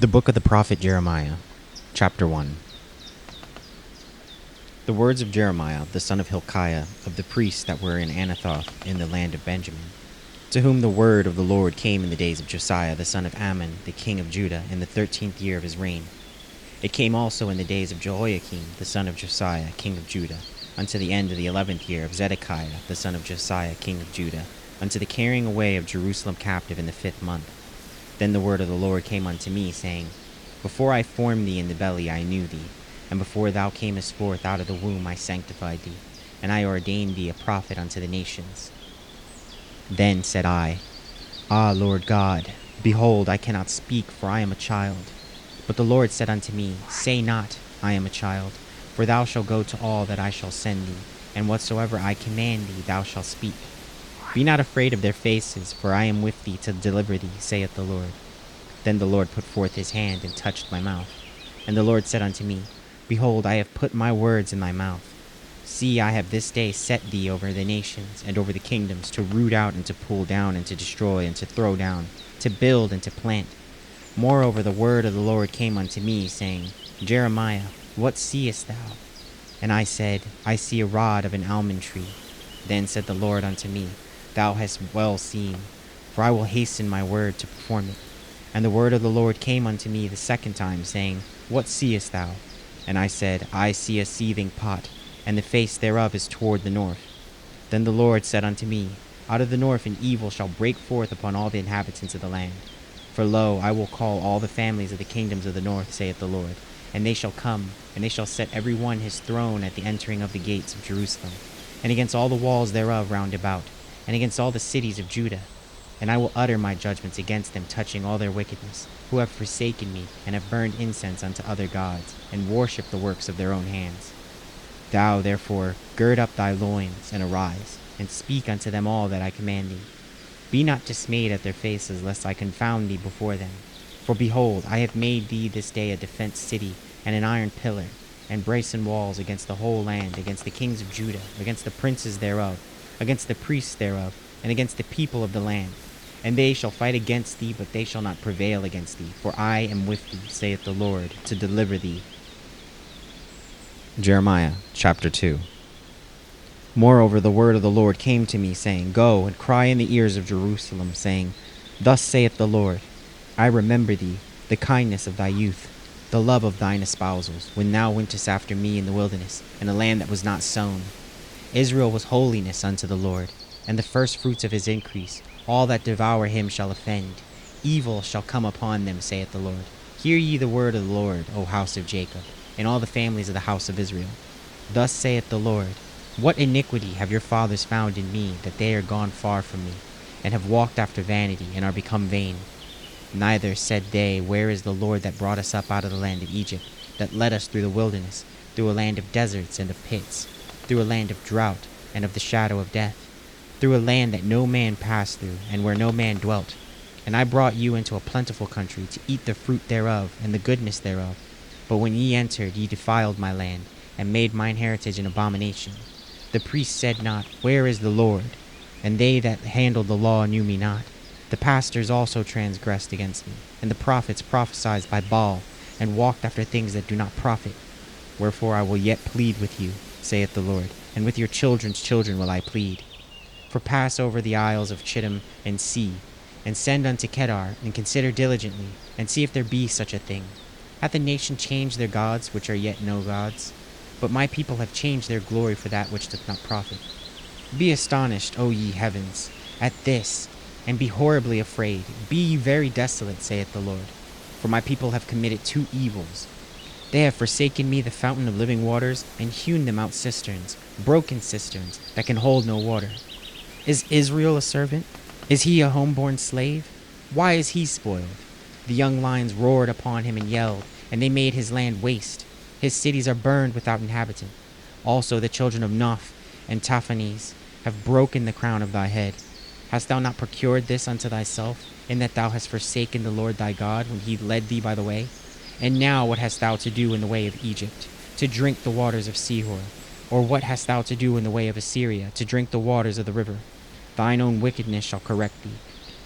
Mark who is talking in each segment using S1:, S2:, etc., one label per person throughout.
S1: The Book of the Prophet Jeremiah, Chapter 1. The words of Jeremiah, the son of Hilkiah, of the priests that were in Anathoth in the land of Benjamin, to whom the word of the Lord came in the days of Josiah, the son of Ammon, the king of Judah, in the 13th year of his reign. It came also in the days of Jehoiakim, the son of Josiah, king of Judah, unto the end of the 11th year of Zedekiah, the son of Josiah, king of Judah, unto the carrying away of Jerusalem captive in the 5th month. Then the word of the Lord came unto me, saying, Before I formed thee in the belly I knew thee, and before thou camest forth out of the womb I sanctified thee, and I ordained thee a prophet unto the nations. Then said I, Ah, Lord God, behold, I cannot speak, for I am a child. But the Lord said unto me, Say not, I am a child, for thou shalt go to all that I shall send thee, and whatsoever I command thee thou shalt speak. Be not afraid of their faces, for I am with thee to deliver thee, saith the Lord. Then the Lord put forth his hand and touched my mouth. And the Lord said unto me, Behold, I have put my words in thy mouth. See, I have this day set thee over the nations and over the kingdoms, to root out and to pull down and to destroy and to throw down, to build and to plant. Moreover, the word of the Lord came unto me, saying, Jeremiah, what seest thou? And I said, I see a rod of an almond tree. Then said the Lord unto me, Thou hast well seen, for I will hasten my word to perform it. And the word of the Lord came unto me the second time, saying, What seest thou? And I said, I see a seething pot, and the face thereof is toward the north. Then the Lord said unto me, Out of the north an evil shall break forth upon all the inhabitants of the land. For lo, I will call all the families of the kingdoms of the north, saith the Lord, and they shall come, and they shall set every one his throne at the entering of the gates of Jerusalem, and against all the walls thereof round about, and against all the cities of Judah. And I will utter my judgments against them touching all their wickedness, who have forsaken me, and have burned incense unto other gods, and worshipped the works of their own hands. Thou, therefore, gird up thy loins, and arise, and speak unto them all that I command thee. Be not dismayed at their faces, lest I confound thee before them. For behold, I have made thee this day a defenced city, and an iron pillar, and brazen walls against the whole land, against the kings of Judah, against the princes thereof, against the priests thereof, and against the people of the land. And they shall fight against thee, but they shall not prevail against thee, for I am with thee, saith the Lord, to deliver thee. Jeremiah chapter 2. Moreover, the word of the Lord came to me, saying, Go and cry in the ears of Jerusalem, saying, Thus saith the Lord, I remember thee, the kindness of thy youth, the love of thine espousals, when thou wentest after me in the wilderness, in a land that was not sown. Israel was holiness unto the Lord, and the firstfruits of his increase. All that devour him shall offend. Evil shall come upon them, saith the Lord. Hear ye the word of the Lord, O house of Jacob, and all the families of the house of Israel. Thus saith the Lord, What iniquity have your fathers found in me, that they are gone far from me, and have walked after vanity, and are become vain? Neither said they, Where is the Lord that brought us up out of the land of Egypt, that led us through the wilderness, through a land of deserts and of pits, through a land of drought and of the shadow of death, through a land that no man passed through, and where no man dwelt? And I brought you into a plentiful country, to eat the fruit thereof, and the goodness thereof. But when ye entered, ye defiled my land, and made mine heritage an abomination. The priests said not, Where is the Lord? And they that handled the law knew me not. The pastors also transgressed against me, and the prophets prophesied by Baal, and walked after things that do not profit. Wherefore I will yet plead with you, saith the Lord, and with your children's children will I plead. For pass over the isles of Chittim and see, and send unto Kedar, and consider diligently, and see if there be such a thing. Hath the nation changed their gods, which are yet no gods? But my people have changed their glory for that which doth not profit. Be astonished, O ye heavens, at this, and be horribly afraid. Be ye very desolate, saith the Lord. For my people have committed two evils. They have forsaken me, the fountain of living waters, and hewn them out cisterns, broken cisterns, that can hold no water. Is Israel a servant? Is he a homeborn slave? Why is he spoiled? The young lions roared upon him and yelled, and they made his land waste. His cities are burned without inhabitant. Also the children of Noph and Taphanes have broken the crown of thy head. Hast thou not procured this unto thyself, in that thou hast forsaken the Lord thy God, when he led thee by the way? And now what hast thou to do in the way of Egypt, to drink the waters of Sihor? Or what hast thou to do in the way of Assyria, to drink the waters of the river? Thine own wickedness shall correct thee,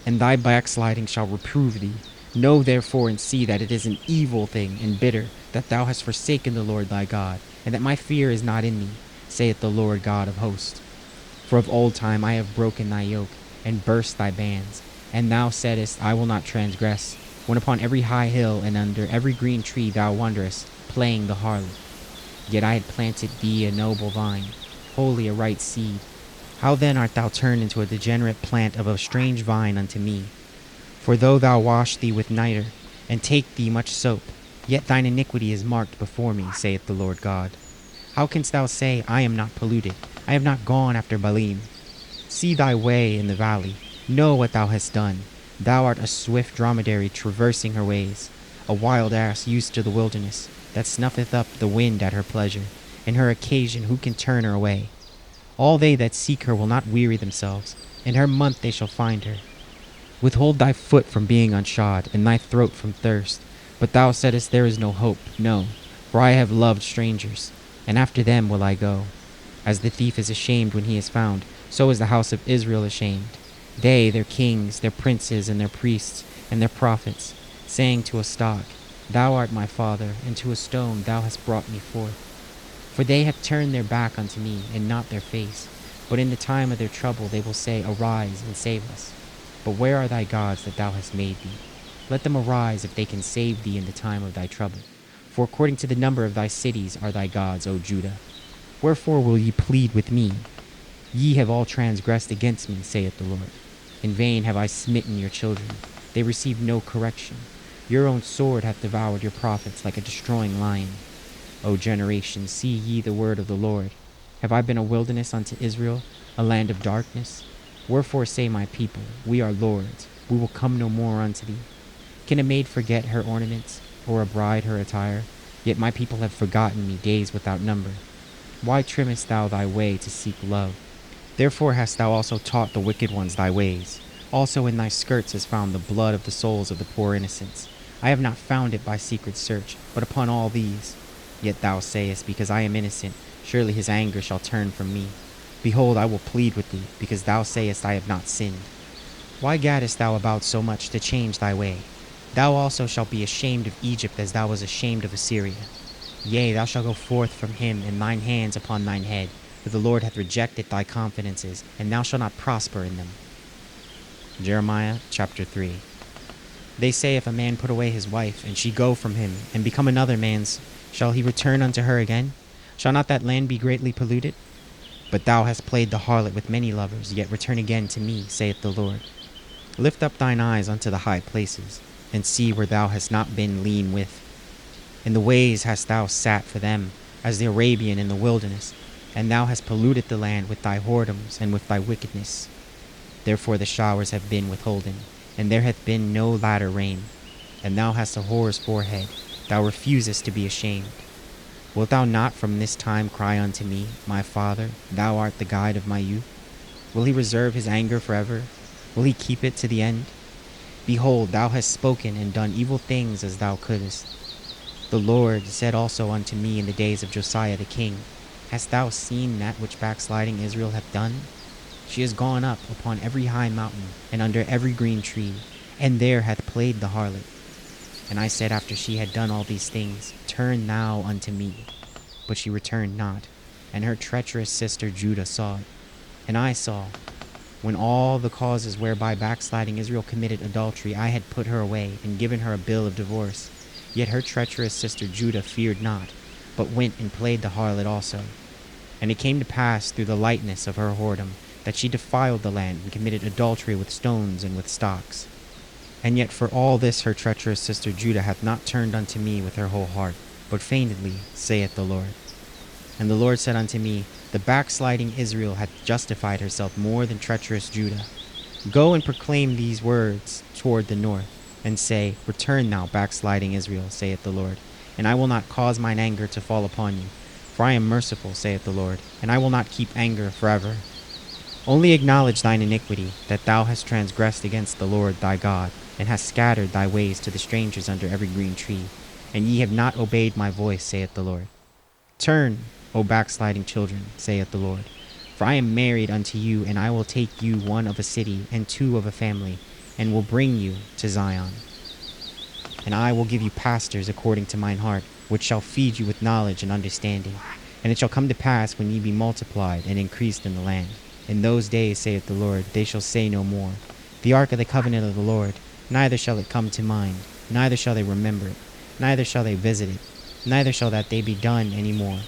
S1: and thy backsliding shall reprove thee. Know therefore and see that it is an evil thing and bitter, that thou hast forsaken the Lord thy God, and that my fear is not in thee, saith the Lord God of hosts. For of old time I have broken thy yoke, and burst thy bands, and thou saidst, I will not transgress, when upon every high hill and under every green tree thou wanderest, playing the harlot. Yet I had planted thee a noble vine, wholly a right seed. How then art thou turned into a degenerate plant of a strange vine unto me? For though thou wash thee with nitre, and take thee much soap, yet thine iniquity is marked before me, saith the Lord God. How canst thou say, I am not polluted, I have not gone after Baalim? See thy way in the valley, know what thou hast done. Thou art a swift dromedary traversing her ways, a wild ass used to the wilderness, that snuffeth up the wind at her pleasure. In her occasion who can turn her away? All they that seek her will not weary themselves, in her month they shall find her. Withhold thy foot from being unshod, and thy throat from thirst. But thou saidst, there is no hope, no, for I have loved strangers, and after them will I go. As the thief is ashamed when he is found, so is the house of Israel ashamed. They, their kings, their princes, and their priests, and their prophets, saying to a stock, Thou art my father, and to a stone thou hast brought me forth. For they have turned their back unto me, and not their face. But in the time of their trouble they will say, Arise and save us. But where are thy gods that thou hast made thee? Let them arise if they can save thee in the time of thy trouble. For according to the number of thy cities are thy gods, O Judah. Wherefore will ye plead with me? Ye have all transgressed against me, saith the Lord. In vain have I smitten your children. They receive no correction. Your own sword hath devoured your prophets like a destroying lion. O generation, see ye the word of the Lord. Have I been a wilderness unto Israel, a land of darkness? Wherefore say my people, We are lords, we will come no more unto thee. Can a maid forget her ornaments, or a bride her attire? Yet my people have forgotten me days without number. Why trimmest thou thy way to seek love? Therefore hast thou also taught the wicked ones thy ways. Also in thy skirts is found the blood of the souls of the poor innocents. I have not found it by secret search, but upon all these. Yet thou sayest, Because I am innocent, surely his anger shall turn from me. Behold, I will plead with thee, because thou sayest, I have not sinned. Why gaddest thou about so much to change thy way? Thou also shalt be ashamed of Egypt as thou was ashamed of Assyria. Yea, thou shalt go forth from him, and thine hands upon thine head, for the Lord hath rejected thy confidences, and thou shalt not prosper in them. Jeremiah chapter 3. They say, if a man put away his wife, and she go from him, and become another man's, shall he return unto her again? Shall not that land be greatly polluted? But thou hast played the harlot with many lovers, yet return again to me, saith the Lord. Lift up thine eyes unto the high places, and see where thou hast not been lean with. In the ways hast thou sat for them, as the Arabian in the wilderness, and thou hast polluted the land with thy whoredoms and with thy wickedness. Therefore the showers have been withholden, and there hath been no latter rain. And thou hast a whore's forehead, thou refusest to be ashamed. Wilt thou not from this time cry unto me, My Father, thou art the guide of my youth? Will he reserve his anger forever? Will he keep it to the end? Behold, thou hast spoken and done evil things as thou couldest. The Lord said also unto me in the days of Josiah the king, Hast thou seen that which backsliding Israel hath done? She is gone up upon every high mountain, and under every green tree, and there hath played the harlot. And I said after she had done all these things, Turn thou unto me. But she returned not, and her treacherous sister Judah saw it. And I saw, when all the causes whereby backsliding Israel committed adultery, I had put her away, and given her a bill of divorce. Yet her treacherous sister Judah feared not, but went and played the harlot also. And it came to pass through the lightness of her whoredom, that she defiled the land, and committed adultery with stones and with stocks. And yet for all this her treacherous sister Judah hath not turned unto me with her whole heart, but feignedly, saith the Lord. And the Lord said unto me, The backsliding Israel hath justified herself more than treacherous Judah. Go and proclaim these words toward the north, and say, Return thou, backsliding Israel, saith the Lord, and I will not cause mine anger to fall upon you. For I am merciful, saith the Lord, and I will not keep anger forever. Only acknowledge thine iniquity, that thou hast transgressed against the Lord thy God, and hast scattered thy ways to the strangers under every green tree, and ye have not obeyed my voice, saith the Lord. Turn, O backsliding children, saith the Lord, for I am married unto you, and I will take you one of a city, and two of a family, and will bring you to Zion. And I will give you pastors according to mine heart, which shall feed you with knowledge and understanding. And it shall come to pass, when ye be multiplied and increased in the land, in those days, saith the Lord, they shall say no more, the ark of the covenant of the Lord, neither shall it come to mind, neither shall they remember it, neither shall they visit it, neither shall that day be done any more.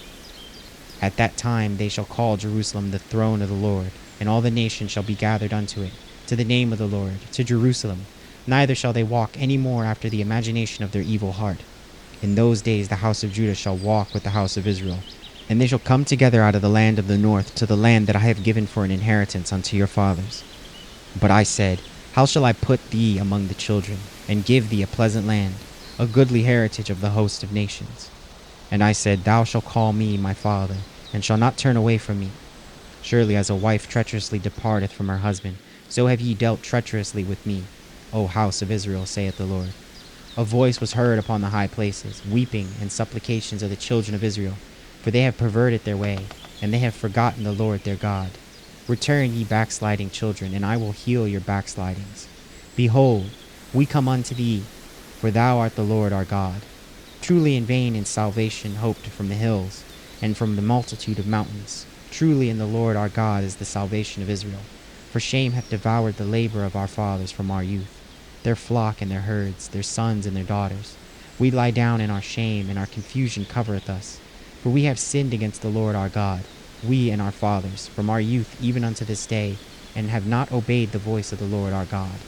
S1: At that time they shall call Jerusalem the throne of the Lord, and all the nations shall be gathered unto it, to the name of the Lord, to Jerusalem. Neither shall they walk any more after the imagination of their evil heart. In those days the house of Judah shall walk with the house of Israel, and they shall come together out of the land of the north to the land that I have given for an inheritance unto your fathers. But I said, how shall I put thee among the children, and give thee a pleasant land, a goodly heritage of the host of nations? And I said, thou shalt call me my father, and shalt not turn away from me. Surely as a wife treacherously departeth from her husband, so have ye dealt treacherously with me, O house of Israel, saith the Lord. A voice was heard upon the high places, weeping and supplications of the children of Israel, for they have perverted their way, and they have forgotten the Lord their God. Return, ye backsliding children, and I will heal your backslidings. Behold, we come unto thee, for thou art the Lord our God. Truly in vain is salvation hoped from the hills, and from the multitude of mountains. Truly in the Lord our God is the salvation of Israel. For shame hath devoured the labor of our fathers from our youth, their flock and their herds, their sons and their daughters. We lie down in our shame, and our confusion covereth us. For we have sinned against the Lord our God, we and our fathers, from our youth even unto this day, and have not obeyed the voice of the Lord our God.